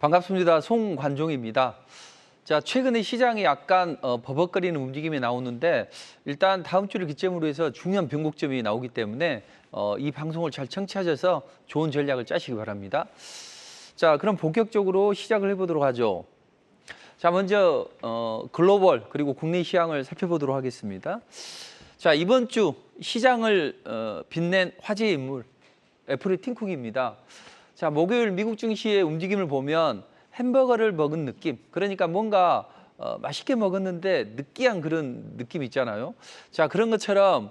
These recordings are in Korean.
반갑습니다. 송관종입니다. 자, 최근에 시장이 약간 버벅거리는 움직임이 나오는데 일단 다음 주를 기점으로 해서 중요한 변곡점이 나오기 때문에 이 방송을 잘 청취하셔서 좋은 전략을 짜시기 바랍니다. 자, 그럼 본격적으로 시작을 해보도록 하죠. 자, 먼저 글로벌 그리고 국내 시황을 살펴보도록 하겠습니다. 자, 이번 주 시장을 빛낸 화제의 인물 애플의 팀 쿡입니다. 자, 목요일 미국 증시의 움직임을 보면 햄버거를 먹은 느낌, 그러니까 뭔가 맛있게 먹었는데 느끼한 그런 느낌 있잖아요. 자, 그런 것처럼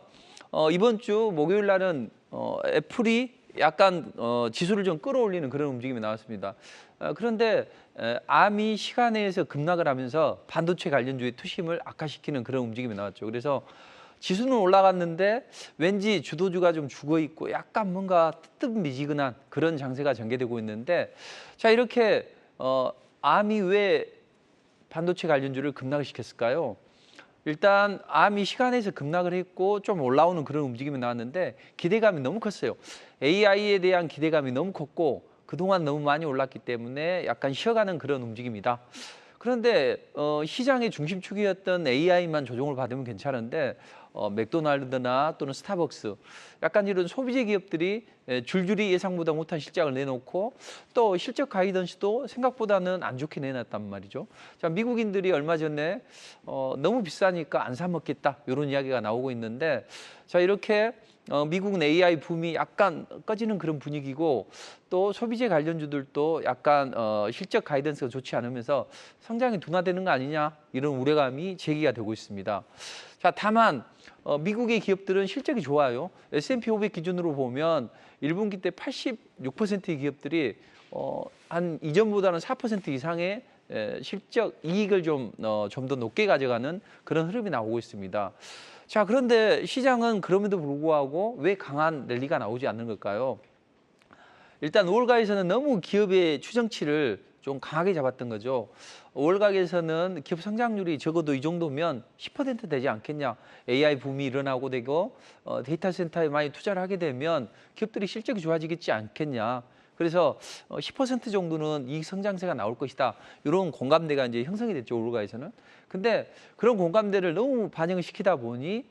이번 주 목요일 날은 애플이 약간 지수를 좀 끌어올리는 그런 움직임이 나왔습니다. 그런데 암이 시간에서 급락을 하면서 반도체 관련주의 투심을 악화시키는 그런 움직임이 나왔죠. 그래서 지수는 올라갔는데 왠지 주도주가 좀 죽어 있고 약간 뭔가 뜨뜻미지근한 그런 장세가 전개되고 있는데, 자, 이렇게 암이 왜 반도체 관련주를 급락을 시켰을까요? 일단 암이 시간에서 급락을 했고 좀 올라오는 그런 움직임이 나왔는데 기대감이 너무 컸어요. AI에 대한 기대감이 너무 컸고 그동안 너무 많이 올랐기 때문에 약간 쉬어가는 그런 움직임이다. 그런데 시장의 중심축이었던 AI만 조정을 받으면 괜찮은데 맥도날드나 또는 스타벅스, 약간 이런 소비재 기업들이 줄줄이 예상보다 못한 실적을 내놓고 또 실적 가이던스도 생각보다는 안 좋게 내놨단 말이죠. 자, 미국인들이 얼마 전에 너무 비싸니까 안 사 먹겠다 이런 이야기가 나오고 있는데, 자, 이렇게 미국은 AI 붐이 약간 꺼지는 그런 분위기고 또 소비재 관련주들도 약간 실적 가이던스가 좋지 않으면서 성장이 둔화되는 거 아니냐 이런 우려감이 제기가 되고 있습니다. 자, 다만 미국의 기업들은 실적이 좋아요. S&P 500 기준으로 보면 1분기 때 86%의 기업들이 한 이전보다는 4% 이상의 실적 이익을 좀 더 높게 가져가는 그런 흐름이 나오고 있습니다. 자, 그런데 시장은 그럼에도 불구하고 왜 강한 랠리가 나오지 않는 걸까요? 일단 월가에서는 너무 기업의 추정치를 좀 강하게 잡았던 거죠. 월가에서는 기업 성장률이 적어도 이 정도면 10% 되지 않겠냐. AI 붐이 일어나고 되고 데이터 센터에 많이 투자를 하게 되면 기업들이 실적이 좋아지겠지 않겠냐. 그래서 10% 정도는 이익 성장세가 나올 것이다. 이런 공감대가 이제 형성이 됐죠, 월가에서는. 근데 그런 공감대를 너무 반영을 시키다 보니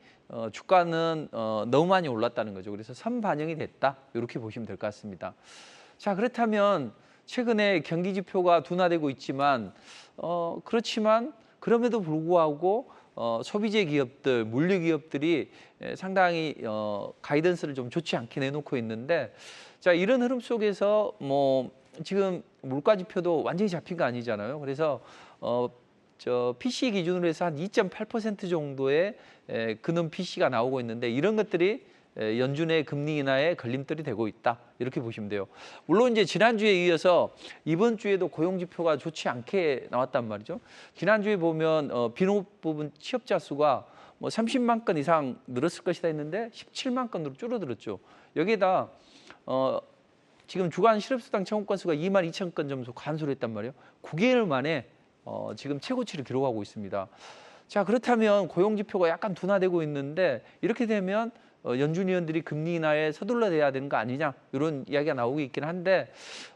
주가는 너무 많이 올랐다는 거죠. 그래서 선반영이 됐다. 이렇게 보시면 될 것 같습니다. 자, 그렇다면 최근에 경기 지표가 둔화되고 있지만 그렇지만 그럼에도 불구하고 소비재 기업들, 물류 기업들이 상당히 가이던스를 좀 좋지 않게 내놓고 있는데, 자, 이런 흐름 속에서 뭐 지금 물가 지표도 완전히 잡힌 거 아니잖아요. 그래서 PC 기준으로 해서 한 2.8% 정도의 근원 PC가 나오고 있는데 이런 것들이 연준의 금리 인하에 걸림돌이 되고 있다. 이렇게 보시면 돼요. 물론 이제 지난주에 이어서 이번 주에도 고용 지표가 좋지 않게 나왔단 말이죠. 지난주에 보면 비농업 부분 취업자 수가 뭐 30만 건 이상 늘었을 것이다 했는데 17만 건으로 줄어들었죠. 여기에다 지금 주간 실업수당 청구 건수가 2만 2천 건 정도 감소를 했단 말이에요. 9개월 만에 지금 최고치를 기록하고 있습니다. 자, 그렇다면 고용 지표가 약간 둔화되고 있는데 이렇게 되면 연준 위원들이 금리 인하에 서둘러야 되는 거 아니냐 이런 이야기가 나오고 있긴 한데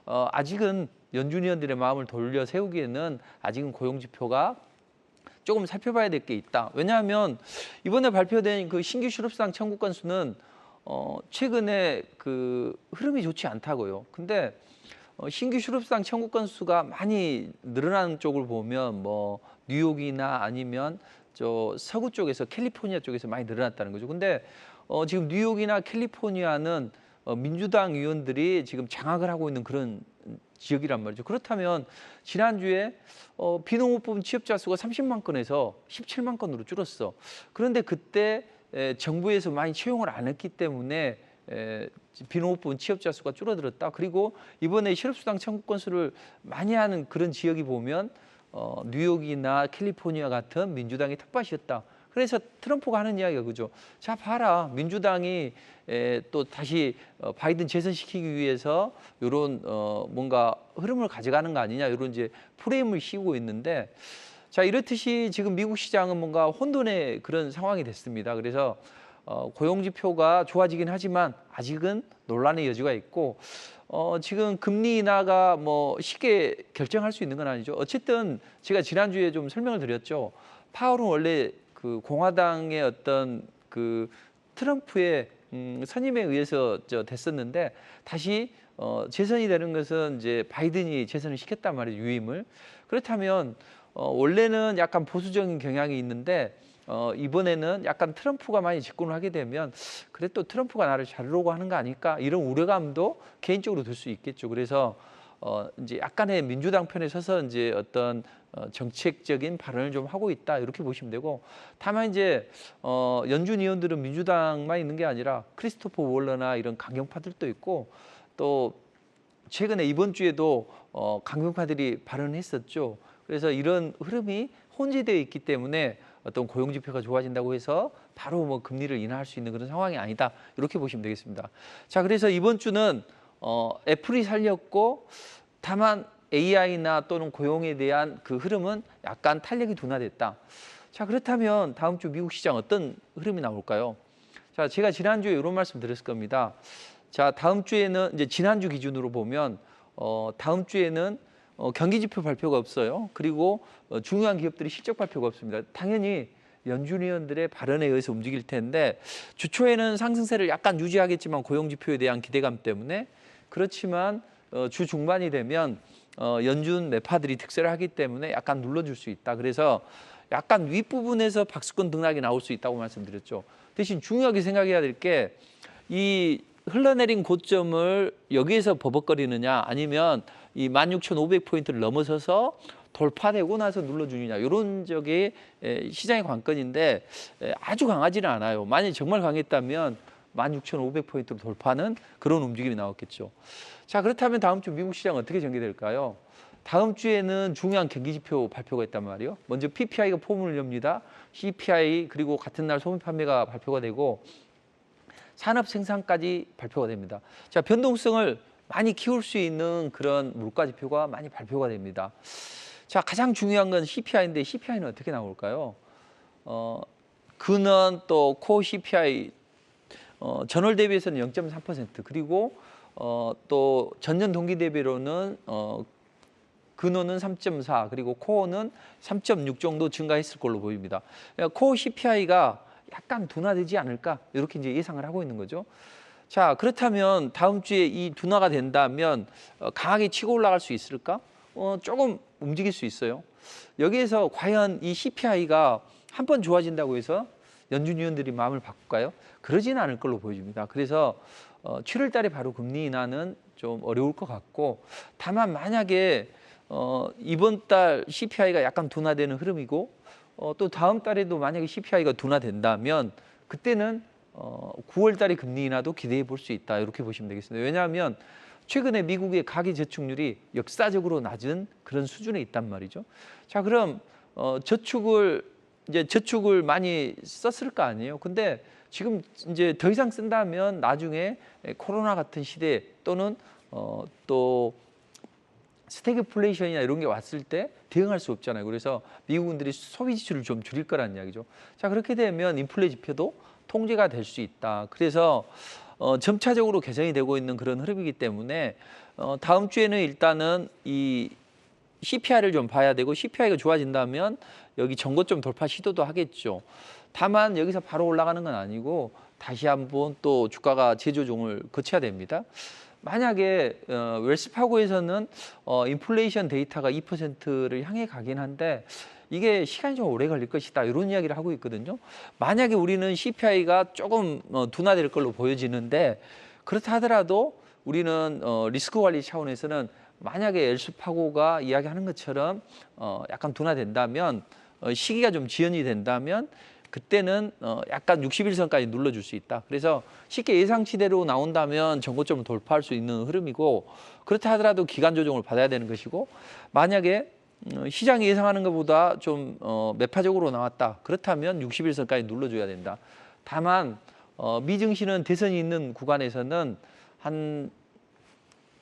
아직은 연준 위원들의 마음을 돌려 세우기에는 아직은 고용 지표가 조금 살펴봐야 될 게 있다. 왜냐하면 이번에 발표된 그 신규 실업수당 청구 건수는 최근에 그 흐름이 좋지 않다고요. 근데 신규 실업수당 청구 건수가 많이 늘어나는 쪽을 보면 뭐 뉴욕이나 아니면 저 서구 쪽에서 캘리포니아 쪽에서 많이 늘어났다는 거죠. 근데 지금 뉴욕이나 캘리포니아는 민주당 의원들이 지금 장악을 하고 있는 그런 지역이란 말이죠. 그렇다면 지난주에 비농업 부분 취업자 수가 30만 건에서 17만 건으로 줄었어. 그런데 그때 정부에서 많이 채용을 안 했기 때문에 비농업 부분 취업자 수가 줄어들었다. 그리고 이번에 실업수당 청구 건수를 많이 하는 그런 지역이 보면 뉴욕이나 캘리포니아 같은 민주당의 텃밭이었다. 그래서 트럼프가 하는 이야기가 그죠. 자, 봐라. 민주당이 또 다시 바이든 재선시키기 위해서 이런 뭔가 흐름을 가져가는 거 아니냐 이런 이제 프레임을 씌우고 있는데, 자, 이렇듯이 지금 미국 시장은 뭔가 혼돈의 그런 상황이 됐습니다. 그래서 고용 지표가 좋아지긴 하지만 아직은 논란의 여지가 있고 지금 금리 인하가 뭐 쉽게 결정할 수 있는 건 아니죠. 어쨌든 제가 지난주에 좀 설명을 드렸죠. 파월은 원래 그 공화당의 어떤 그 트럼프의 선임에 의해서 됐었는데 다시 재선이 되는 것은 이제 바이든이 재선을 시켰단 말이에요, 유임을. 그렇다면 원래는 약간 보수적인 경향이 있는데 이번에는 약간 트럼프가 많이 집권을 하게 되면 그래 또 트럼프가 나를 자르려고 하는 거 아닐까 이런 우려감도 개인적으로 들 수 있겠죠. 그래서 이제 약간의 민주당 편에 서서 이제 어떤 정책적인 발언을 좀 하고 있다 이렇게 보시면 되고 다만 이제 연준 의원들은 민주당만 있는 게 아니라 크리스토퍼 월러나 이런 강경파들도 있고 또 최근에 이번 주에도 강경파들이 발언했었죠. 그래서 이런 흐름이 혼재되어 있기 때문에 어떤 고용 지표가 좋아진다고 해서 바로 뭐 금리를 인하할 수 있는 그런 상황이 아니다. 이렇게 보시면 되겠습니다. 자, 그래서 이번 주는 애플이 살렸고 다만 AI나 또는 고용에 대한 그 흐름은 약간 탄력이 둔화됐다. 자, 그렇다면 다음 주 미국 시장 어떤 흐름이 나올까요? 자, 제가 지난주에 이런 말씀 드렸을 겁니다. 자, 다음 주에는 이제 지난주 기준으로 보면 다음 주에는 경기 지표 발표가 없어요. 그리고 중요한 기업들이 실적 발표가 없습니다. 당연히 연준 위원들의 발언에 의해서 움직일 텐데 주 초에는 상승세를 약간 유지하겠지만 고용 지표에 대한 기대감 때문에 그렇지만 주 중반이 되면 연준 매파들이 득세를 하기 때문에 약간 눌러줄 수 있다. 그래서 약간 윗부분에서 박스권 등락이 나올 수 있다고 말씀드렸죠. 대신 중요하게 생각해야 될 게 이 흘러내린 고점을 여기에서 버벅거리느냐 아니면 이 16,500포인트를 넘어서서 돌파되고 나서 눌러주느냐 이런 적이 시장의 관건인데 아주 강하지는 않아요. 만약 정말 강했다면 16,500포인트로 돌파하는 그런 움직임이 나왔겠죠. 자, 그렇다면 다음 주 미국 시장 어떻게 전개될까요? 다음 주에는 중요한 경기지표 발표가 있단 말이에요. 먼저 PPI가 포문을 엽니다. CPI 그리고 같은 날 소비 판매가 발표가 되고 산업 생산까지 발표가 됩니다. 자, 변동성을 많이 키울 수 있는 그런 물가 지표가 많이 발표가 됩니다. 자, 가장 중요한 건 CPI인데 CPI는 어떻게 나올까요? 근원 또 코어 CPI 전월 대비해서는 0.3% 그리고 또 전년 동기 대비로는 근원은 3.4 그리고 코어는 3.6 정도 증가했을 걸로 보입니다. 코어 CPI가 약간 둔화되지 않을까 이렇게 이제 예상을 하고 있는 거죠. 자, 그렇다면 다음 주에 이 둔화가 된다면 강하게 치고 올라갈 수 있을까? 조금 움직일 수 있어요. 여기에서 과연 이 CPI가 한 번 좋아진다고 해서 연준 위원들이 마음을 바꿀까요? 그러지는 않을 걸로 보여집니다. 그래서 7월 달에 바로 금리 인하는 좀 어려울 것 같고 다만 만약에 이번 달 CPI가 약간 둔화되는 흐름이고 또 다음 달에도 만약에 CPI가 둔화된다면 그때는 9월 달에 금리 인하도 기대해 볼 수 있다 이렇게 보시면 되겠습니다. 왜냐하면 최근에 미국의 가계 저축률이 역사적으로 낮은 그런 수준에 있단 말이죠. 자, 그럼 저축을 많이 썼을 거 아니에요. 근데 지금 이제 더 이상 쓴다면 나중에 코로나 같은 시대 또는 또 스태그플레이션이나 이런 게 왔을 때 대응할 수 없잖아요. 그래서 미국인들이 소비 지출을 좀 줄일 거란 이야기죠. 자, 그렇게 되면 인플레 지표도 통제가 될 수 있다. 그래서 점차적으로 개선이 되고 있는 그런 흐름이기 때문에 다음 주에는 일단은 이 CPI를 좀 봐야 되고 CPI가 좋아진다면 여기 전고점 돌파 시도도 하겠죠. 다만 여기서 바로 올라가는 건 아니고 다시 한번 또 주가가 재조정을 거쳐야 됩니다. 만약에 웰스파고에서는 인플레이션 데이터가 2%를 향해 가긴 한데 이게 시간이 좀 오래 걸릴 것이다 이런 이야기를 하고 있거든요. 만약에 우리는 CPI가 조금 둔화될 걸로 보여지는데 그렇다 하더라도 우리는 리스크 관리 차원에서는 만약에 웰스파고가 이야기하는 것처럼 약간 둔화된다면 시기가 좀 지연이 된다면 그때는 약간 61선까지 눌러줄 수 있다. 그래서 쉽게 예상치대로 나온다면 전고점을 돌파할 수 있는 흐름이고 그렇다 하더라도 기간 조정을 받아야 되는 것이고 만약에 시장이 예상하는 것보다 좀 매파적으로 나왔다. 그렇다면 61선까지 눌러줘야 된다. 다만 미증시는 대선이 있는 구간에서는 한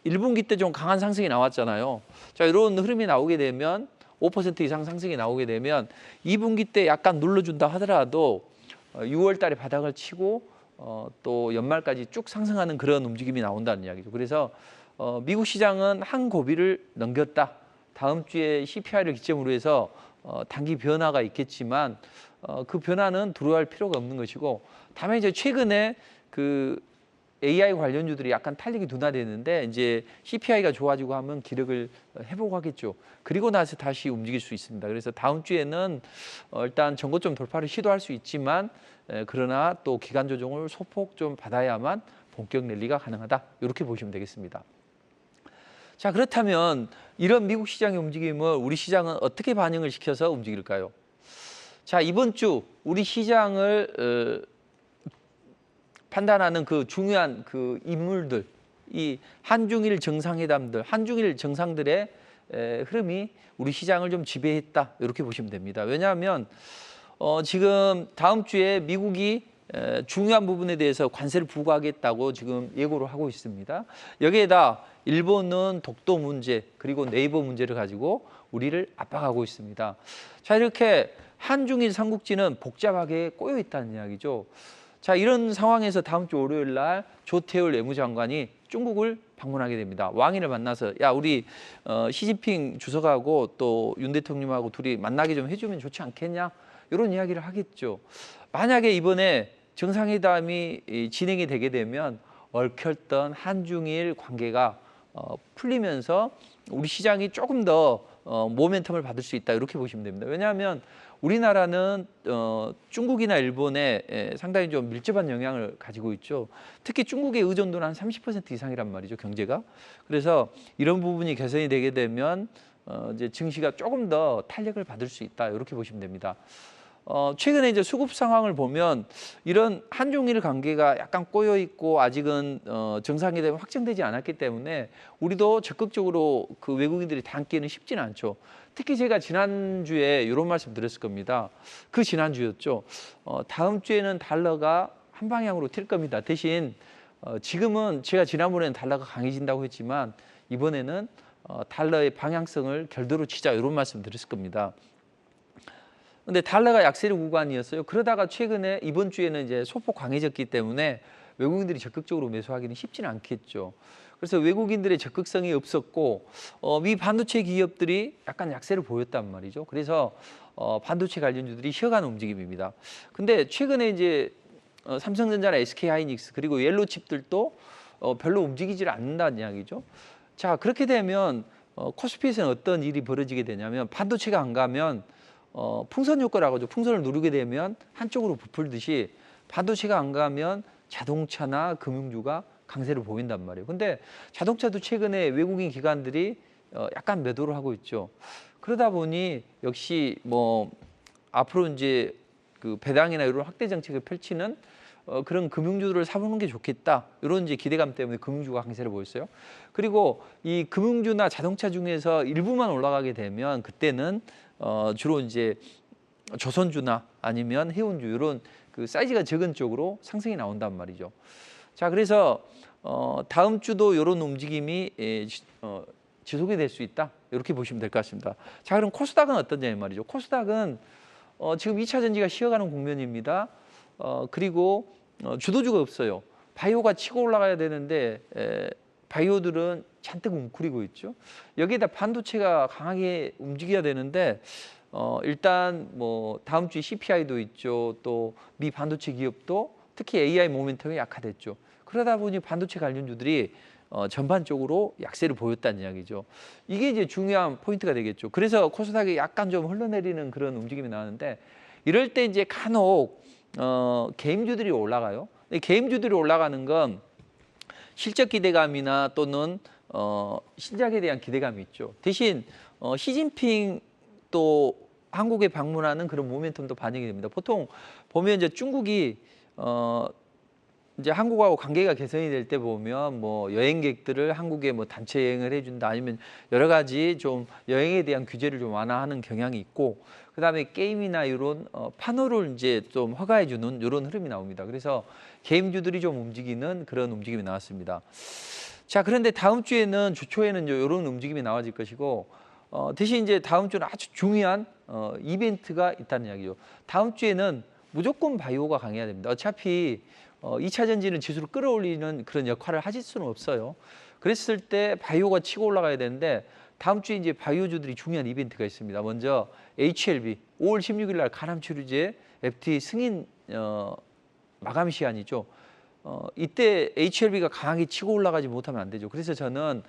1분기 때 좀 강한 상승이 나왔잖아요. 자, 이런 흐름이 나오게 되면 5% 이상 상승이 나오게 되면 2분기 때 약간 눌러준다 하더라도 6월 달에 바닥을 치고 또 연말까지 쭉 상승하는 그런 움직임이 나온다는 이야기죠. 그래서 미국 시장은 한 고비를 넘겼다. 다음 주에 CPI를 기점으로 해서 단기 변화가 있겠지만 그 변화는 두려워할 필요가 없는 것이고, 다만 이제 최근에 그 AI 관련주들이 약간 탄력이 둔화되는데 이제 CPI가 좋아지고 하면 기력을 회복하겠죠. 그리고 나서 다시 움직일 수 있습니다. 그래서 다음 주에는 일단 전고점 돌파를 시도할 수 있지만 그러나 또 기간 조정을 소폭 좀 받아야만 본격 랠리가 가능하다. 이렇게 보시면 되겠습니다. 자, 그렇다면 이런 미국 시장의 움직임을 우리 시장은 어떻게 반영을 시켜서 움직일까요? 자, 이번 주 우리 시장을 판단하는 그 중요한 그 인물들, 이 한중일 정상회담들, 한중일 정상들의 흐름이 우리 시장을 좀 지배했다. 이렇게 보시면 됩니다. 왜냐하면 지금 다음 주에 미국이 중요한 부분에 대해서 관세를 부과하겠다고 지금 예고를 하고 있습니다. 여기에다 일본은 독도 문제 그리고 네이버 문제를 가지고 우리를 압박하고 있습니다. 자, 이렇게 한중일 삼국지는 복잡하게 꼬여 있다는 이야기죠. 자, 이런 상황에서 다음 주 월요일 날 조태열 외무장관이 중국을 방문하게 됩니다. 왕이를 만나서 야, 우리 시진핑 주석하고 또 윤 대통령하고 둘이 만나게 좀 해주면 좋지 않겠냐? 이런 이야기를 하겠죠. 만약에 이번에 정상회담이 진행이 되게 되면 얽혔던 한중일 관계가 풀리면서 우리 시장이 조금 더 모멘텀을 받을 수 있다. 이렇게 보시면 됩니다. 왜냐하면 우리나라는 중국이나 일본에 상당히 좀 밀접한 영향을 가지고 있죠. 특히 중국의 의존도는 한 30% 이상이란 말이죠, 경제가. 그래서 이런 부분이 개선이 되게 되면 이제 증시가 조금 더 탄력을 받을 수 있다. 이렇게 보시면 됩니다. 최근에 이제 수급 상황을 보면 이런 한중일 관계가 약간 꼬여 있고 아직은 정상회담이 확정되지 않았기 때문에 우리도 적극적으로 그 외국인들이 담기는 쉽지는 않죠. 특히 제가 지난주에 이런 말씀 드렸을 겁니다. 그 지난주였죠. 다음 주에는 달러가 한 방향으로 튈 겁니다. 대신 지금은 제가 지난번에는 달러가 강해진다고 했지만 이번에는 달러의 방향성을 결대로 치자 이런 말씀 드렸을 겁니다. 근데 달러가 약세를 구간이었어요. 그러다가 최근에 이번 주에는 이제 소폭 강해졌기 때문에 외국인들이 적극적으로 매수하기는 쉽지는 않겠죠. 그래서 외국인들의 적극성이 없었고 미 반도체 기업들이 약간 약세를 보였단 말이죠. 그래서 반도체 관련주들이 쉬어가는 움직임입니다. 근데 최근에 이제 삼성전자나 SK하이닉스 그리고 옐로칩들도 별로 움직이질 않는다는 이야기죠. 자, 그렇게 되면 코스피에서는 어떤 일이 벌어지게 되냐면 반도체가 안 가면 풍선 효과라고 하죠. 풍선을 누르게 되면 한쪽으로 부풀듯이 반도체가 안 가면 자동차나 금융주가 강세를 보인단 말이에요. 근데 자동차도 최근에 외국인 기관들이 약간 매도를 하고 있죠. 그러다 보니 역시 뭐 앞으로 이제 그 배당이나 이런 확대 정책을 펼치는 그런 금융주들을 사보는 게 좋겠다. 이런 이제 기대감 때문에 금융주가 강세를 보였어요. 그리고 이 금융주나 자동차 중에서 일부만 올라가게 되면 그때는 주로 이제 조선주나 아니면 해운주 이런 그 사이즈가 적은 쪽으로 상승이 나온단 말이죠. 자, 그래서 다음 주도 이런 움직임이 지속이 될 수 있다. 이렇게 보시면 될 것 같습니다. 자, 그럼 코스닥은 어떠냐 말이죠. 코스닥은 지금 2차 전지가 쉬어가는 국면입니다. 그리고 주도주가 없어요. 바이오가 치고 올라가야 되는데 바이오들은 잔뜩 웅크리고 있죠. 여기에다 반도체가 강하게 움직여야 되는데 일단 뭐 다음 주에 CPI도 있죠. 또 미 반도체 기업도 특히 AI 모멘텀이 약화됐죠. 그러다 보니 반도체 관련주들이 전반적으로 약세를 보였다는 이야기죠. 이게 이제 중요한 포인트가 되겠죠. 그래서 코스닥이 약간 좀 흘러내리는 그런 움직임이 나왔는데 이럴 때 이제 간혹 개임주들이 올라가요. 개임주들이 올라가는 건 실적 기대감이나 또는 신작에 대한 기대감이 있죠. 대신 시진핑 또 한국에 방문하는 그런 모멘텀도 반영이 됩니다. 보통 보면 이제 중국이 이제 한국하고 관계가 개선이 될 때 보면 뭐 여행객들을 한국에 뭐 단체 여행을 해준다 아니면 여러 가지 좀 여행에 대한 규제를 좀 완화하는 경향이 있고 그다음에 게임이나 이런 판호를 이제 좀 허가해주는 이런 흐름이 나옵니다. 그래서 게임주들이 좀 움직이는 그런 움직임이 나왔습니다. 자, 그런데 다음 주에는 주 초에는 이런 움직임이 나와질 것이고 대신 이제 다음 주는 아주 중요한 이벤트가 있다는 이야기죠. 다음 주에는 무조건 바이오가 강해야 됩니다. 어차피 2차 전지는 지수를 끌어올리는 그런 역할을 하실 수는 없어요. 그랬을 때 바이오가 치고 올라가야 되는데 다음 주에 이제 바이오주들이 중요한 이벤트가 있습니다. 먼저 HLB 5월 16일 날 가람치료제 FT 승인 마감 시한이죠. 이때 HLB가 강하게 치고 올라가지 못하면 안 되죠. 그래서 저는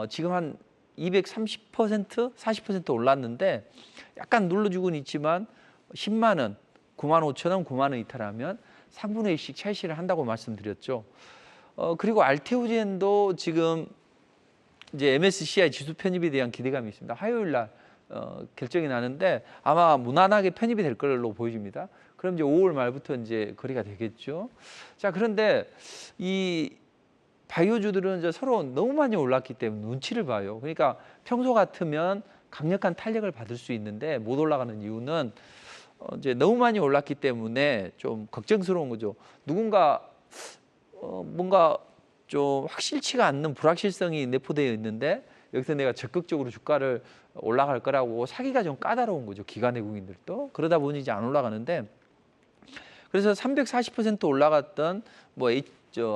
지금 한 230%, 40% 올랐는데 약간 눌러주고는 있지만 10만 원, 9만 5천 원, 9만 원 이탈하면 3분의 1씩 차익실을 한다고 말씀드렸죠. 그리고 알테오젠도 지금 이제 MSCI 지수 편입에 대한 기대감이 있습니다. 화요일 날 결정이 나는데 아마 무난하게 편입이 될 걸로 보여집니다. 그럼 이제 5월 말부터 이제 거래가 되겠죠. 자, 그런데 이 바이오주들은 이제 서로 너무 많이 올랐기 때문에 눈치를 봐요. 그러니까 평소 같으면 강력한 탄력을 받을 수 있는데 못 올라가는 이유는 이제 너무 많이 올랐기 때문에 좀 걱정스러운 거죠. 누군가 뭔가 좀 확실치가 않는 불확실성이 내포되어 있는데 여기서 내가 적극적으로 주가를 올라갈 거라고 사기가 좀 까다로운 거죠. 기관 외국인들도. 그러다 보니 이제 안 올라가는데 그래서 340% 올라갔던 뭐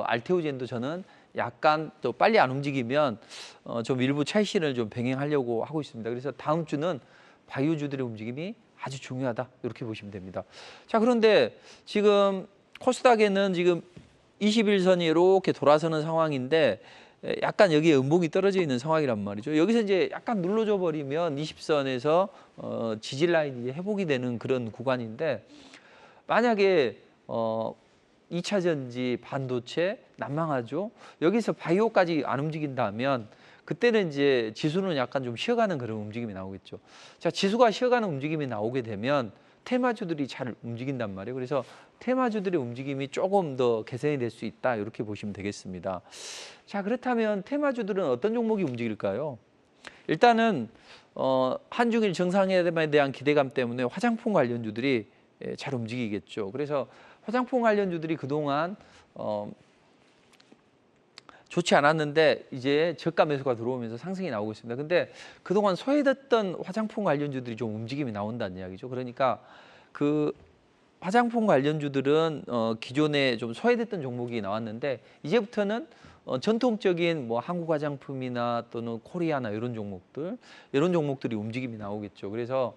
알테오젠도 저는 약간 또 빨리 안 움직이면 좀 일부 차익실을 좀 병행하려고 하고 있습니다. 그래서 다음 주는 바이오주들의 움직임이 아주 중요하다 이렇게 보시면 됩니다. 자, 그런데 지금 코스닥에는 지금 21선이 이렇게 돌아서는 상황인데 약간 여기에 음봉이 떨어져 있는 상황이란 말이죠. 여기서 이제 약간 눌러줘 버리면 20선에서 지지 라인이 회복이 되는 그런 구간인데 만약에 2차 전지, 반도체, 난망하죠. 여기서 바이오까지 안 움직인다면 그때는 이제 지수는 약간 좀 쉬어가는 그런 움직임이 나오겠죠. 자, 지수가 쉬어가는 움직임이 나오게 되면 테마주들이 잘 움직인단 말이에요. 그래서 테마주들의 움직임이 조금 더 개선이 될 수 있다 이렇게 보시면 되겠습니다. 자, 그렇다면 테마주들은 어떤 종목이 움직일까요? 일단은 한중일 정상회담에 대한 기대감 때문에 화장품 관련주들이 잘 움직이겠죠. 그래서 화장품 관련주들이 그동안 좋지 않았는데 이제 저가 매수가 들어오면서 상승이 나오고 있습니다. 근데 그동안 소외됐던 화장품 관련주들이 좀 움직임이 나온다는 이야기죠. 그러니까 그 화장품 관련주들은 기존에 좀 소외됐던 종목이 나왔는데 이제부터는 전통적인 뭐 한국 화장품이나 또는 코리아나 이런 종목들이 움직임이 나오겠죠. 그래서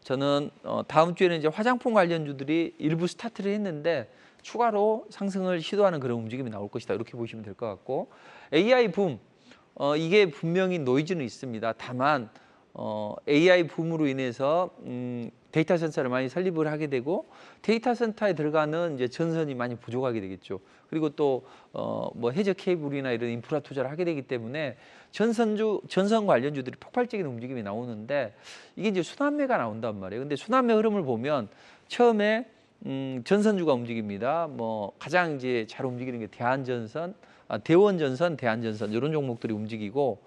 저는 다음 주에는 이제 화장품 관련주들이 일부 스타트를 했는데 추가로 상승을 시도하는 그런 움직임이 나올 것이다 이렇게 보시면 될 것 같고 AI 붐 이게 분명히 노이즈는 있습니다. 다만 AI 붐으로 인해서 데이터 센터를 많이 설립을 하게 되고 데이터 센터에 들어가는 이제 전선이 많이 부족하게 되겠죠. 그리고 또 뭐 해저 케이블이나 이런 인프라 투자를 하게 되기 때문에 전선 관련주들이 폭발적인 움직임이 나오는데 이게 이제 순환매가 나온단 말이에요. 근데 순환매 흐름을 보면 처음에 전선주가 움직입니다. 뭐 가장 이제 잘 움직이는 게 대원전선, 대한전선 이런 종목들이 움직이고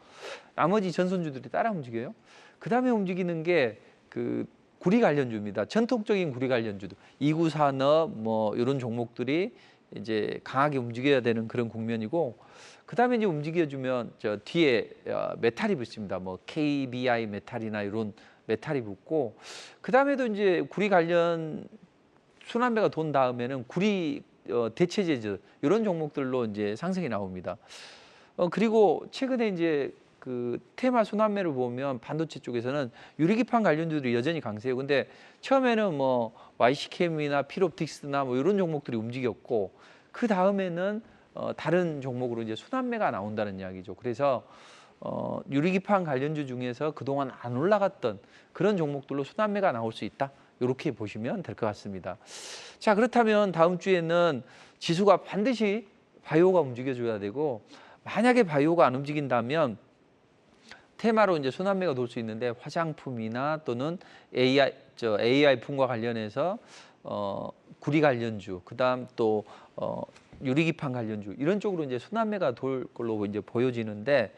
나머지 전선주들이 따라 움직여요. 그 다음에 움직이는 게 그 구리 관련주입니다. 전통적인 구리 관련주도 이구산업 뭐 이런 종목들이 이제 강하게 움직여야 되는 그런 국면이고 그 다음에 이제 움직여주면 저 뒤에 메탈이 붙습니다. 뭐 KBI 메탈이나 이런 메탈이 붙고 그 다음에도 이제 구리 관련 순환매가 돈 다음에는 구리 대체제조 이런 종목들로 이제 상승이 나옵니다. 그리고 최근에 이제 그 테마 순환매를 보면 반도체 쪽에서는 유리기판 관련주들이 여전히 강세예요. 근데 처음에는 뭐 YC캠이나 필옵틱스나 뭐 이런 종목들이 움직였고 그 다음에는 다른 종목으로 이제 순환매가 나온다는 이야기죠. 그래서 유리기판 관련주 중에서 그동안 안 올라갔던 그런 종목들로 순환매가 나올 수 있다. 이렇게 보시면 될 것 같습니다. 자, 그렇다면 다음 주에는 지수가 반드시 바이오가 움직여줘야 되고 만약에 바이오가 안 움직인다면 테마로 이제 순환매가 돌 수 있는데 화장품이나 또는 AI 붐과 관련해서 구리 관련주, 그다음 또 유리기판 관련주 이런 쪽으로 이제 순환매가 돌 걸로 이제 보여지는데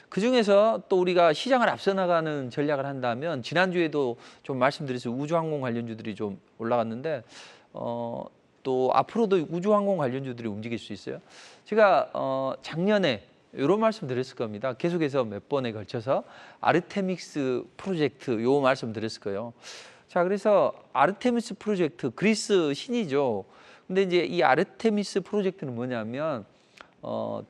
그 중에서 또 우리가 시장을 앞서 나가는 전략을 한다면 지난주에도 좀 말씀드렸어요. 우주항공 관련주들이 좀 올라갔는데 또 앞으로도 우주항공 관련주들이 움직일 수 있어요. 제가 작년에 이런 말씀 드렸을 겁니다. 계속해서 몇 번에 걸쳐서 아르테믹스 프로젝트 요 말씀 드렸을 거예요. 자, 그래서 아르테미스 프로젝트, 그리스 신이죠. 근데 이제 이 아르테미스 프로젝트는 뭐냐면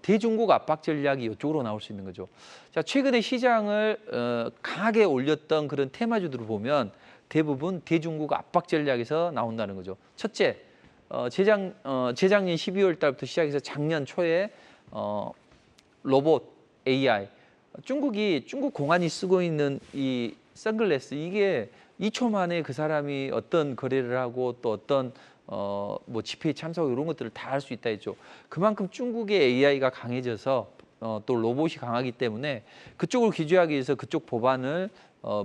대중국 압박 전략이 이쪽으로 나올 수 있는 거죠. 자, 최근에 시장을 강하게 올렸던 그런 테마주들을 보면 대부분 대중국 압박 전략에서 나온다는 거죠. 첫째, 재작년 12월 달부터 시작해서 작년 초에 로봇 AI, 중국 공안이 쓰고 있는 이 선글라스, 이게 2초 만에 그 사람이 어떤 거래를 하고 또 어떤 뭐 집회에 참석하고 이런 것들을 다 할 수 있다 했죠. 그만큼 중국의 AI가 강해져서 또 로봇이 강하기 때문에 그쪽을 규제하기 위해서 그쪽 법안을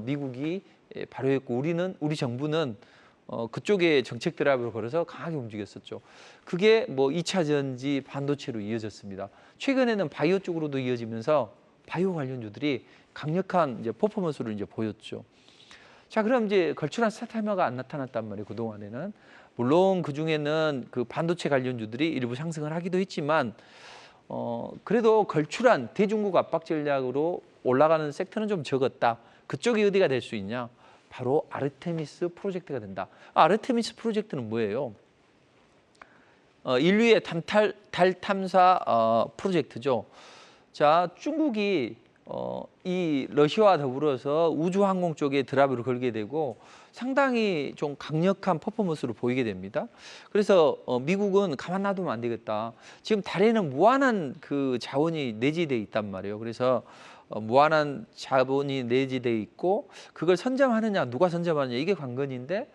미국이 발효했고, 우리 정부는 그쪽에 정책 드라이브를 걸어서 강하게 움직였었죠. 그게 뭐 2차 전지, 반도체로 이어졌습니다. 최근에는 바이오 쪽으로도 이어지면서 바이오 관련주들이 강력한 이제 퍼포먼스를 이제 보였죠. 자, 그럼 이제 걸출한 스타타이머가 안 나타났단 말이에요, 그동안에는. 물론 그중에는 그 반도체 관련주들이 일부 상승을 하기도 했지만 그래도 걸출한 대중국 압박 전략으로 올라가는 섹터는 좀 적었다. 그쪽이 어디가 될 수 있냐? 바로 아르테미스 프로젝트가 된다. 아르테미스 프로젝트는 뭐예요? 인류의 달 탐사 프로젝트죠. 자, 중국이 이 러시아와 더불어서 우주항공 쪽에 드라이브를 걸게 되고 상당히 좀 강력한 퍼포먼스를 보이게 됩니다. 그래서 미국은 가만 놔두면 안 되겠다. 지금 달에는 무한한 그 자원이 내재되어 있단 말이에요. 그래서 무한한 자본이 내재되어 있고 그걸 선점하느냐, 누가 선점하느냐, 이게 관건인데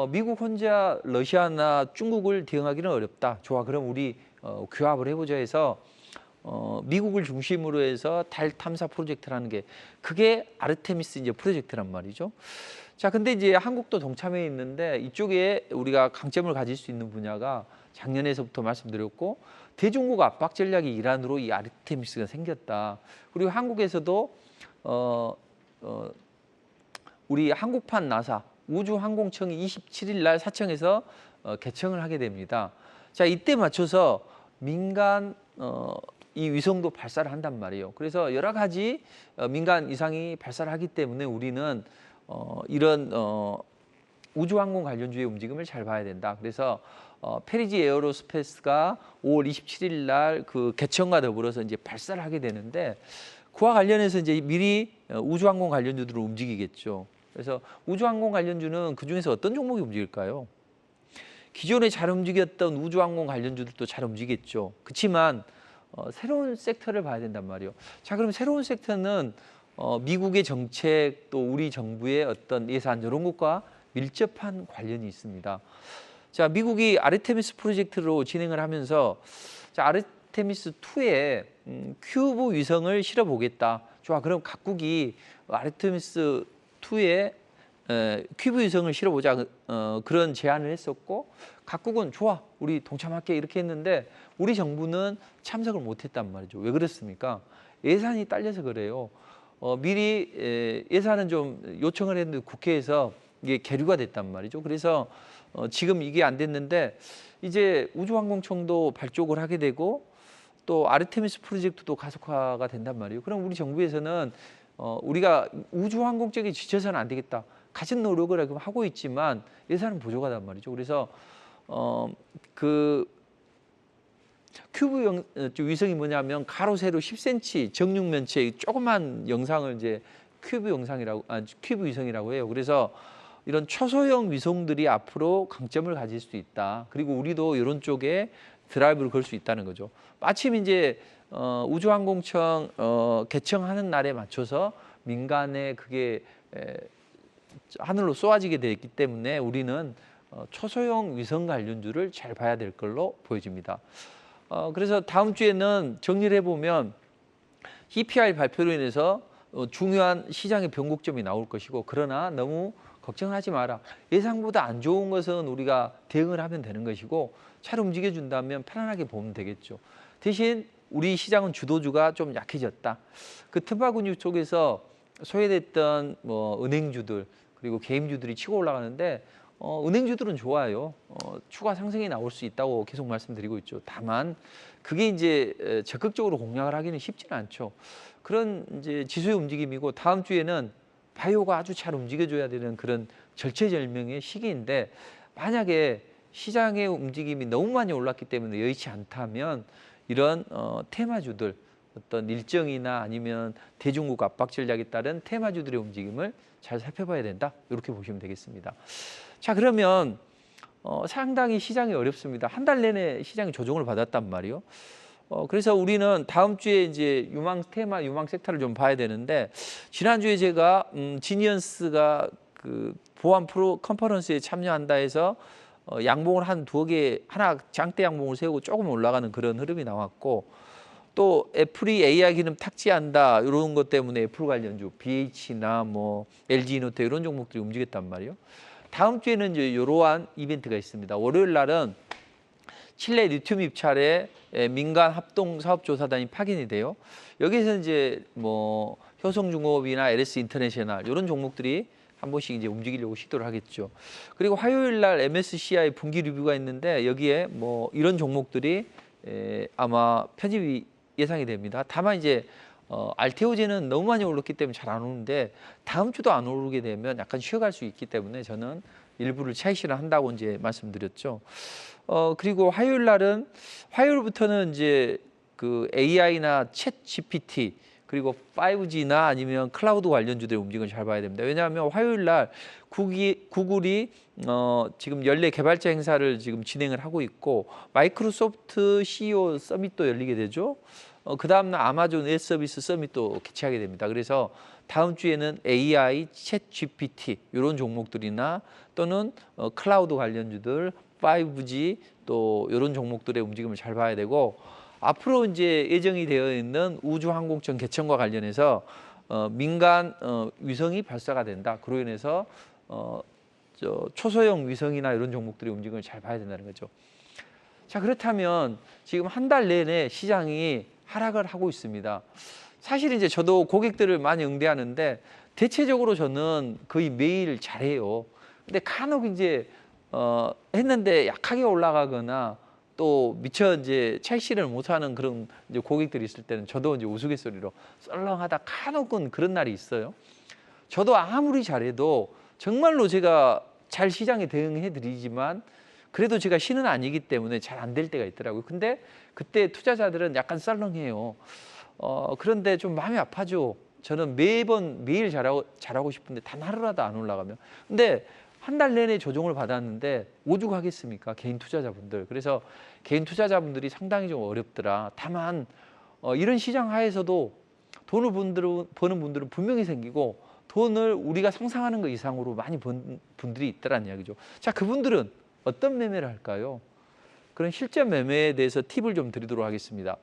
미국 혼자 러시아나 중국을 대응하기는 어렵다. 좋아, 그럼 우리 규합을 해보자 해서 미국을 중심으로 해서 달 탐사 프로젝트라는 게, 그게 아르테미스 이제 프로젝트란 말이죠. 자, 근데 이제 한국도 동참해 있는데 이쪽에 우리가 강점을 가질 수 있는 분야가 작년에서부터 말씀드렸고, 대중국 압박 전략의 일환으로 이 아르테미스가 생겼다. 그리고 한국에서도 우리 한국판 나사 우주항공청이 27일 날 사청에서 개청을 하게 됩니다. 자, 이때 맞춰서 민간 이 위성도 발사를 한단 말이에요. 그래서 여러 가지 민간 위성이 발사를 하기 때문에 우리는 이런 우주항공 관련주의 움직임을 잘 봐야 된다. 그래서 페리지 에어로스페이스가 5월 27일 날 그 개청과 더불어서 이제 발사를 하게 되는데, 그와 관련해서 이제 미리 우주항공 관련주들을 움직이겠죠. 그래서 우주항공 관련주는 그 중에서 어떤 종목이 움직일까요? 기존에 잘 움직였던 우주항공 관련주들도 잘 움직였죠. 그렇지만 새로운 섹터를 봐야 된단 말이에요. 자, 그럼 새로운 섹터는 미국의 정책, 또 우리 정부의 어떤 예산, 이런 것과 밀접한 관련이 있습니다. 자, 미국이 아르테미스 프로젝트로 진행을 하면서 자, 아르테미스 2에 큐브 위성을 실어보겠다. 좋아, 그럼 각국이 아르테미스 2에 큐브 위성을 실어보자, 그런 제안을 했었고, 각국은 좋아, 우리 동참할게, 이렇게 했는데 우리 정부는 참석을 못했단 말이죠. 왜 그렇습니까? 예산이 딸려서 그래요. 미리 예산은 좀 요청을 했는데 국회에서 이게 계류가 됐단 말이죠. 그래서 지금 이게 안 됐는데 이제 우주항공청도 발족을 하게 되고 또 아르테미스 프로젝트도 가속화가 된단 말이에요. 그럼 우리 정부에서는 우리가 우주항공 쪽에 지쳐서는 안 되겠다. 가진 노력을 하고 있지만 예산은 부족하단 말이죠. 그래서 그 큐브 위성이 뭐냐면 가로 세로 10cm 정육면체의 조그만 영상을 이제 큐브 위성이라고 해요. 그래서 이런 초소형 위성들이 앞으로 강점을 가질 수 있다. 그리고 우리도 이런 쪽에 드라이브를 걸 수 있다는 거죠. 마침 이제 우주항공청 개청하는 날에 맞춰서 민간에 그게 하늘로 쏘아지게 되기 때문에 우리는 초소형 위성 관련주를 잘 봐야 될 걸로 보여집니다. 그래서 다음 주에는 정리를 해보면 EPR 발표로 인해서 중요한 시장의 변곡점이 나올 것이고, 그러나 너무 걱정하지 마라. 예상보다 안 좋은 것은 우리가 대응을 하면 되는 것이고, 잘 움직여준다면 편안하게 보면 되겠죠. 대신 우리 시장은 주도주가 좀 약해졌다. 그 틈바구니 쪽에서 소외됐던 뭐 은행주들 그리고 개인주들이 치고 올라가는데 은행주들은 좋아요. 추가 상승이 나올 수 있다고 계속 말씀드리고 있죠. 다만 그게 이제 적극적으로 공략을 하기는 쉽지는 않죠. 그런 이제 지수의 움직임이고, 다음 주에는 바이오가 아주 잘 움직여줘야 되는 그런 절체절명의 시기인데 만약에 시장의 움직임이 너무 많이 올랐기 때문에 여의치 않다면 이런 테마주들 어떤 일정이나 아니면 대중국 압박 전략에 따른 테마주들의 움직임을 잘 살펴봐야 된다. 이렇게 보시면 되겠습니다. 자, 그러면 상당히 시장이 어렵습니다. 한 달 내내 시장이 조정을 받았단 말이요. 그래서 우리는 다음 주에 이제 유망 테마, 유망 섹터를 좀 봐야 되는데 지난주에 제가 지니언스가 그 보안 프로 컨퍼런스에 참여한다 해서 양봉을 한 2개, 하나 장대 양봉을 세우고 조금 올라가는 그런 흐름이 나왔고 또 애플이 AI 기능 탁지한다 이런 것 때문에 애플 관련주 BH나 뭐 LG이노텍 이런 종목들이 움직였단 말이에요. 다음 주에는 이제 이러한 이벤트가 있습니다. 월요일 날은 칠레 리튬 입찰에 민간 합동 사업 조사단이 파견이 돼요. 여기서 이제 뭐 효성중공업이나 LS 인터내셔널 이런 종목들이 한 번씩 이제 움직이려고 시도를 하겠죠. 그리고 화요일 날 MSCI 분기 리뷰가 있는데 여기에 뭐 이런 종목들이 아마 편입이 예상이 됩니다. 다만 이제 알테오제는 너무 많이 올랐기 때문에 잘 안 오는데 다음 주도 안 오르게 되면 약간 쉬어갈 수 있기 때문에 저는 일부를 차익 실현한다고 이제 말씀드렸죠. 그리고 화요일부터는 이제 그 AI나 챗 GPT 그리고 5G나 아니면 클라우드 관련주들의 움직임을 잘 봐야 됩니다. 왜냐하면 화요일 날 구글이 지금 연례 개발자 행사를 지금 진행을 하고 있고 마이크로소프트 CEO 서밋도 열리게 되죠. 그 다음날 아마존 웹 서비스 서밋도 개최하게 됩니다. 그래서 다음 주에는 AI, 챗 GPT 이런 종목들이나 또는 클라우드 관련주들, 5G 또 이런 종목들의 움직임을 잘 봐야 되고 앞으로 이제 예정이 되어 있는 우주항공청 개천과 관련해서 민간 위성이 발사가 된다. 그로 인해서 초소형 위성이나 이런 종목들의 움직임을 잘 봐야 된다는 거죠. 자, 그렇다면 지금 한 달 내내 시장이 하락을 하고 있습니다. 사실 이제 저도 고객들을 많이 응대하는데 대체적으로 저는 거의 매일 잘해요. 근데 간혹 이제 했는데 약하게 올라가거나 또 미처 이제 차익 실현을 못하는 그런 이제 고객들이 있을 때는 저도 이제 우스갯소리로 썰렁하다 간혹은 그런 날이 있어요. 저도 아무리 잘해도 정말로 제가 잘 시장에 대응해 드리지만 그래도 제가 신은 아니기 때문에 잘 안 될 때가 있더라고요. 근데 그때 투자자들은 약간 썰렁해요. 그런데 좀 마음이 아파죠. 저는 매일 잘하고 싶은데 단 하루라도 안 올라가면. 근데 한 달 내내 조정을 받았는데 오죽하겠습니까? 개인 투자자분들. 그래서 개인 투자자분들이 상당히 좀 어렵더라. 다만 이런 시장 하에서도 돈을 버는 분들은 분명히 생기고 돈을 우리가 상상하는 것 이상으로 많이 번 분들이 있다는 이야기죠. 자, 그분들은 어떤 매매를 할까요? 그런 실전 매매에 대해서 팁을 좀 드리도록 하겠습니다.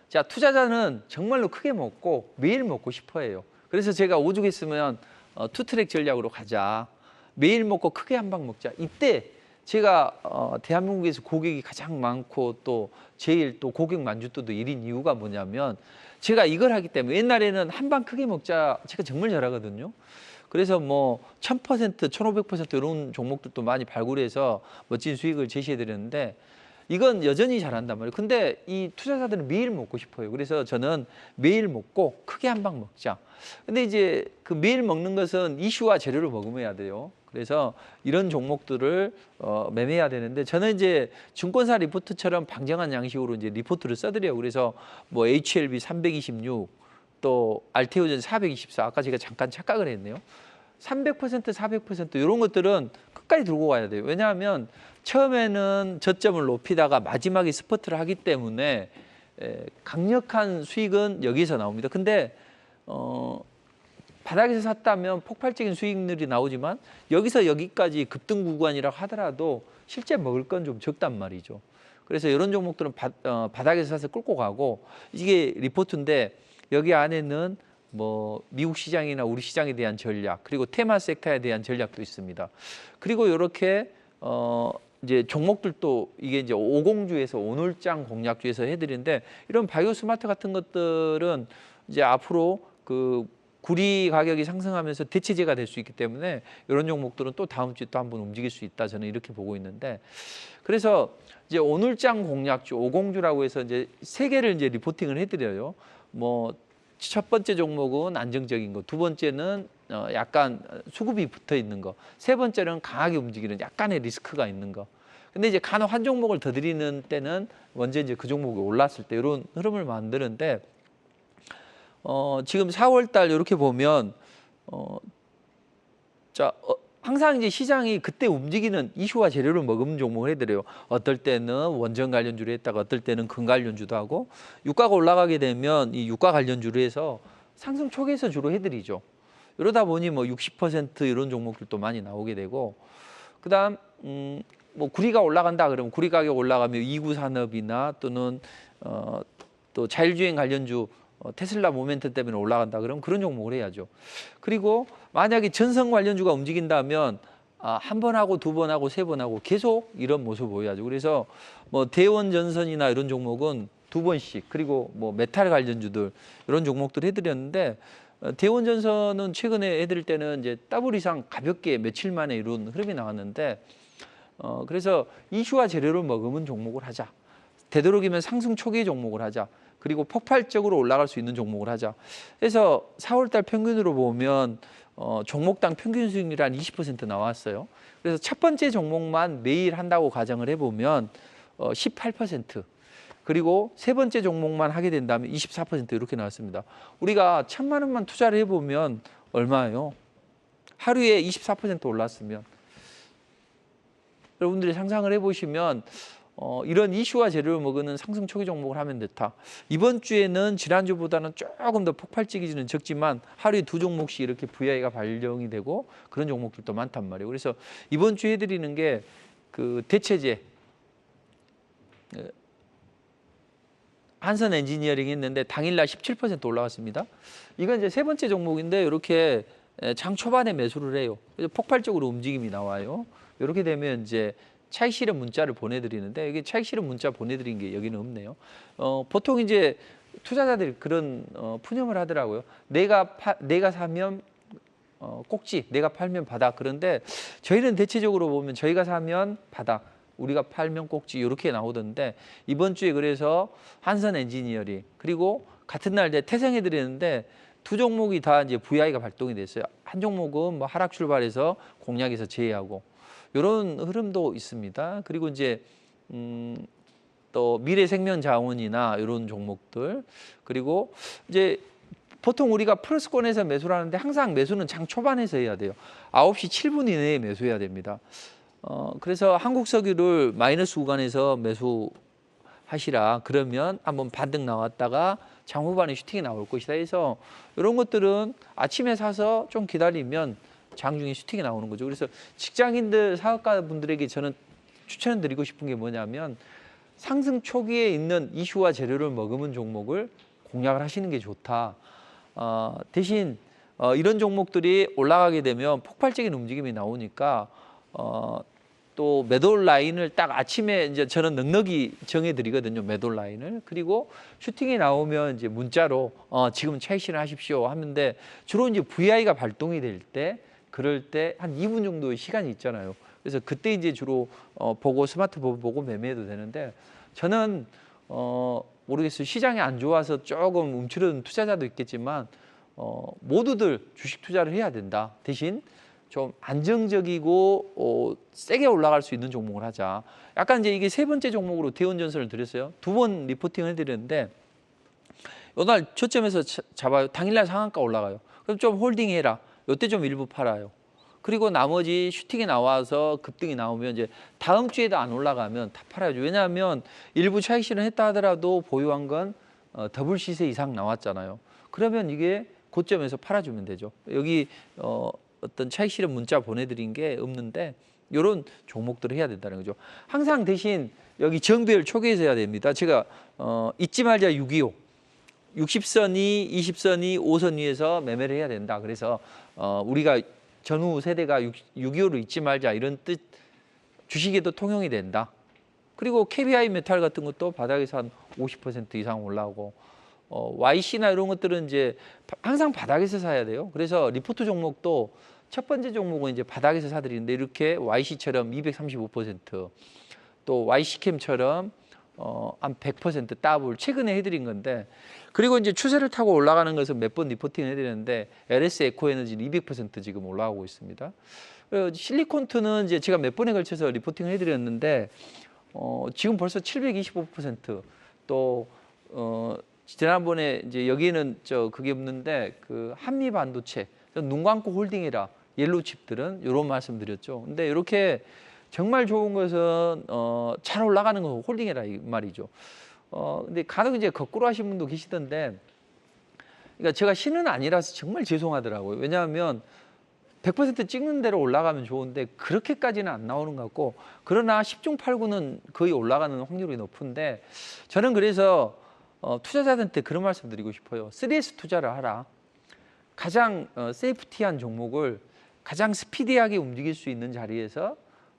자, 투자자는 정말로 크게 먹고 매일 먹고 싶어 해요. 그래서 제가 오죽했으면 투트랙 전략으로 가자. 매일 먹고 크게 한 방 먹자. 이때 제가 대한민국에서 고객이 가장 많고 또 제일 또 고객 만족도도 1인 이유가 뭐냐면 제가 이걸 하기 때문에 옛날에는 한 방 크게 먹자 제가 정말 잘하거든요. 그래서 뭐 1000%, 1500% 이런 종목들도 많이 발굴해서 멋진 수익을 제시해 드렸는데 이건 여전히 잘한단 말이에요. 근데 이 투자자들은 매일 먹고 싶어요. 그래서 저는 매일 먹고 크게 한 방 먹자. 근데 이제 그 매일 먹는 것은 이슈와 재료를 머금어야 돼요. 그래서 이런 종목들을 매매해야 되는데 저는 이제 증권사 리포트처럼 방정한 양식으로 이제 리포트를 써드려요. 그래서 뭐 HLB 326, 또 알테오젠 424, 아까 제가 잠깐 착각을 했네요. 300%, 400% 이런 것들은 끝까지 들고 가야 돼요. 왜냐하면 처음에는 저점을 높이다가 마지막에 스퍼트를 하기 때문에 강력한 수익은 여기서 나옵니다. 근데 바닥에서 샀다면 폭발적인 수익률이 나오지만 여기서 여기까지 급등 구간이라고 하더라도 실제 먹을 건 좀 적단 말이죠. 그래서 이런 종목들은 바닥에서 사서 끌고 가고 이게 리포트인데 여기 안에는 뭐 미국 시장이나 우리 시장에 대한 전략 그리고 테마 섹터에 대한 전략도 있습니다. 그리고 이렇게 이제 종목들도 이게 이제 50주에서 오늘장 공략주에서 해드리는데 이런 바이오 스마트 같은 것들은 이제 앞으로 그 구리 가격이 상승하면서 대체제가 될 수 있기 때문에 이런 종목들은 또 다음 주에 또 한번 움직일 수 있다 저는 이렇게 보고 있는데 그래서 이제 오늘장 공략주 50주라고 해서 이제 3개를 이제 리포팅을 해드려요. 뭐 첫 번째 종목은 안정적인 거, 두 번째는 약간 수급이 붙어 있는 거, 세 번째는 강하게 움직이는 약간의 리스크가 있는 거. 근데 이제 간혹 한 종목을 더 드리는 때는 먼저 이제 그 종목이 올랐을 때 이런 흐름을 만드는데 지금 4월 달 이렇게 보면 항상 이제 시장이 그때 움직이는 이슈와 재료를 머금는 종목을 해드려요. 어떨 때는 원전 관련주로 했다가 어떨 때는 금 관련주도 하고 유가가 올라가게 되면 이 유가 관련주로 해서 상승 초기에서 주로 해드리죠. 이러다 보니 뭐 60% 이런 종목들도 많이 나오게 되고 그다음 뭐 구리가 올라간다 그러면 구리 가격 올라가면 이구 산업이나 또는 또 자율주행 관련주 테슬라 모멘텀 때문에 올라간다 그러면 그런 종목을 해야죠. 그리고 만약에 전선 관련주가 움직인다면 한 번 하고 두 번 하고 세 번 하고 계속 이런 모습을 보여야죠. 그래서 뭐 대원전선이나 이런 종목은 두 번씩 그리고 뭐 메탈 관련주들 이런 종목들 해드렸는데 대원전선은 최근에 해드릴 때는 이제 더블 이상 가볍게 며칠 만에 이런 흐름이 나왔는데 그래서 이슈와 재료를 머금은 종목을 하자. 되도록이면 상승 초기 종목을 하자. 그리고 폭발적으로 올라갈 수 있는 종목을 하자. 그래서 4월달 평균으로 보면 종목당 평균 수익률이 한 20% 나왔어요. 그래서 첫 번째 종목만 매일 한다고 가정을 해보면 18%. 그리고 세 번째 종목만 하게 된다면 24% 이렇게 나왔습니다. 우리가 1,000만 원만 투자를 해보면 얼마예요? 하루에 24% 올랐으면 여러분들이 상상을 해보시면 이런 이슈와 재료를 먹는 상승 초기 종목을 하면 됐다. 이번 주에는 지난주보다는 조금 더 폭발적이지는 적지만 하루에 두 종목씩 이렇게 VI가 발령이 되고 그런 종목들도 많단 말이에요. 그래서 이번 주에 해드리는 게 그 대체제 한선 엔지니어링 했는데 당일날 17% 올라갔습니다. 이건 이제 세 번째 종목인데 이렇게 장 초반에 매수를 해요. 그래서 폭발적으로 움직임이 나와요. 이렇게 되면 이제 차익 실현 문자를 보내드리는데 이게 차익 실현 문자 보내드린 게 여기는 없네요. 보통 이제 투자자들이 그런 푸념을 하더라고요. 내가 사면 꼭지, 내가 팔면 바닥. 그런데 저희는 대체적으로 보면 저희가 사면 바닥, 우리가 팔면 꼭지 이렇게 나오던데 이번 주에 그래서 한선 엔지니어링 그리고 같은 날 이제 태생해드리는데 두 종목이 다 이제 VI가 발동이 됐어요. 한 종목은 뭐 하락 출발해서 공략에서 제외하고. 이런 흐름도 있습니다. 그리고 이제 또 미래생명자원이나 이런 종목들 그리고 이제 보통 우리가 플러스권에서 매수를 하는데 항상 매수는 장 초반에서 해야 돼요. 9시 7분 이내에 매수해야 됩니다. 그래서 한국석유를 마이너스 구간에서 매수하시라. 그러면 한번 반등 나왔다가 장 후반에 슈팅이 나올 것이다 해서 이런 것들은 아침에 사서 좀 기다리면 장중에 슈팅이 나오는 거죠. 그래서 직장인들, 사업가분들에게 저는 추천드리고 싶은 게 뭐냐면 상승 초기에 있는 이슈와 재료를 머금은 종목을 공략을 하시는 게 좋다. 대신 이런 종목들이 올라가게 되면 폭발적인 움직임이 나오니까 또 매도 라인을 딱 아침에 이제 저는 넉넉히 정해드리거든요. 매도 라인을. 그리고 슈팅이 나오면 이제 문자로 지금 차익 실현하십시오 하는데 주로 이제 VI가 발동이 될 때 그럴 때 한 2분 정도의 시간이 있잖아요. 그래서 그때 이제 주로 보고 스마트폰 보고 매매해도 되는데 저는 모르겠어요. 시장이 안 좋아서 조금 움츠러든 투자자도 있겠지만 모두들 주식 투자를 해야 된다. 대신 좀 안정적이고 세게 올라갈 수 있는 종목을 하자. 약간 이제 이게 세 번째 종목으로 대원전선을 드렸어요. 두 번 리포팅을 해드렸는데 이날 저점에서 잡아요. 당일날 상한가 올라가요. 그럼 좀 홀딩해라. 이때 좀 일부 팔아요. 그리고 나머지 슈팅이 나와서 급등이 나오면 이제 다음 주에도 안 올라가면 다 팔아야죠. 왜냐하면 일부 차익 실현했다 하더라도 보유한 건 더블 시세 이상 나왔잖아요. 그러면 이게 고점에서 팔아주면 되죠. 여기 어떤 차익 실현 문자 보내드린 게 없는데 이런 종목들을 해야 된다는 거죠. 항상 대신 여기 정배열 초기에서 해야 됩니다. 제가 잊지 말자 625. 60선이 20선이 5선 위에서 매매를 해야 된다. 그래서 우리가 전후 세대가 625를 잊지 말자 이런 뜻 주식에도 통용이 된다. 그리고 KBI 메탈 같은 것도 바닥에서 한 50% 이상 올라오고 YC나 이런 것들은 이제 항상 바닥에서 사야 돼요. 그래서 리포트 종목도 첫 번째 종목은 이제 바닥에서 사드리는데 이렇게 YC처럼 235%, 또 YC캠처럼 한 100% 더블 최근에 해드린 건데, 그리고 이제 추세를 타고 올라가는 것은 몇 번 리포팅 해드렸는데 LS 에코에너지는 200% 지금 올라가고 있습니다. 실리콘트는 이제 제가 몇 번에 걸쳐서 리포팅을 해드렸는데 지금 벌써 725%, 또 지난번에 이제 여기는 그게 없는데 그 한미 반도체, 눈 감고 홀딩이라 옐로우 칩들은 이런 말씀드렸죠. 근데 이렇게 정말 좋은 것은 잘 올라가는 거 홀딩이라 이 말이죠. 근데 간혹 이제 거꾸로 하신 분도 계시던데, 그러니까 제가 신은 아니라서 정말 죄송하더라고요. 왜냐하면 100% 찍는 대로 올라가면 좋은데 그렇게까지는 안 나오는 것 같고, 그러나 10중 8구는 거의 올라가는 확률이 높은데, 저는 그래서 투자자들한테 그런 말씀 드리고 싶어요. 3S 투자를 하라. 가장 세이프티한 종목을 가장 스피디하게 움직일 수 있는 자리에서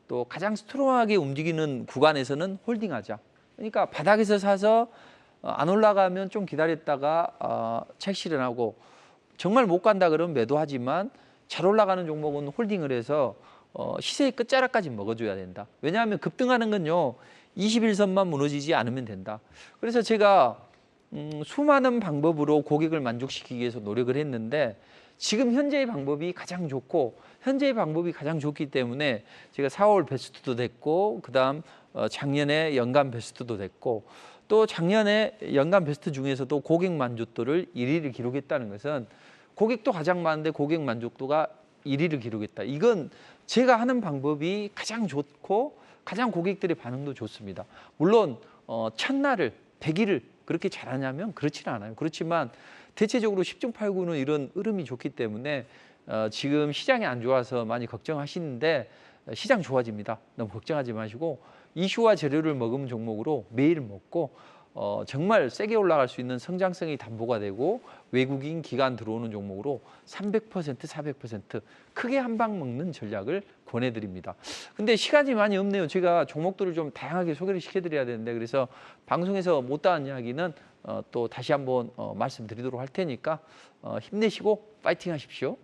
또 가장 스트롱하게 움직이는 구간에서는 홀딩하자. 그러니까 바닥에서 사서 안 올라가면 좀 기다렸다가 차익 실현하고, 정말 못 간다 그러면 매도하지만 잘 올라가는 종목은 홀딩을 해서 시세의 끝자락까지 먹어줘야 된다. 왜냐하면 급등하는 건요 21선만 무너지지 않으면 된다. 그래서 제가 수많은 방법으로 고객을 만족시키기 위해서 노력을 했는데, 지금 현재의 방법이 가장 좋고, 현재의 방법이 가장 좋기 때문에 제가 4월 베스트도 됐고, 그다음 작년에 연간 베스트도 됐고, 또 작년에 연간 베스트 중에서도 고객 만족도를 1위를 기록했다는 것은, 고객도 가장 많은데 고객 만족도가 1위를 기록했다. 이건 제가 하는 방법이 가장 좋고 가장 고객들의 반응도 좋습니다. 물론 첫날을 100일을 그렇게 잘하냐면 그렇지는 않아요. 그렇지만 대체적으로 10중 8구는 이런 흐름이 좋기 때문에 지금 시장이 안 좋아서 많이 걱정하시는데, 시장 좋아집니다. 너무 걱정하지 마시고 이슈와 재료를 머금은 종목으로 매일 먹고 정말 세게 올라갈 수 있는 성장성이 담보가 되고 외국인 기관 들어오는 종목으로 300%, 400% 크게 한 방 먹는 전략을 권해드립니다. 근데 시간이 많이 없네요. 제가 종목들을 좀 다양하게 소개를 시켜드려야 되는데, 그래서 방송에서 못다한 이야기는 또 다시 한번 말씀드리도록 할 테니까 힘내시고 파이팅 하십시오.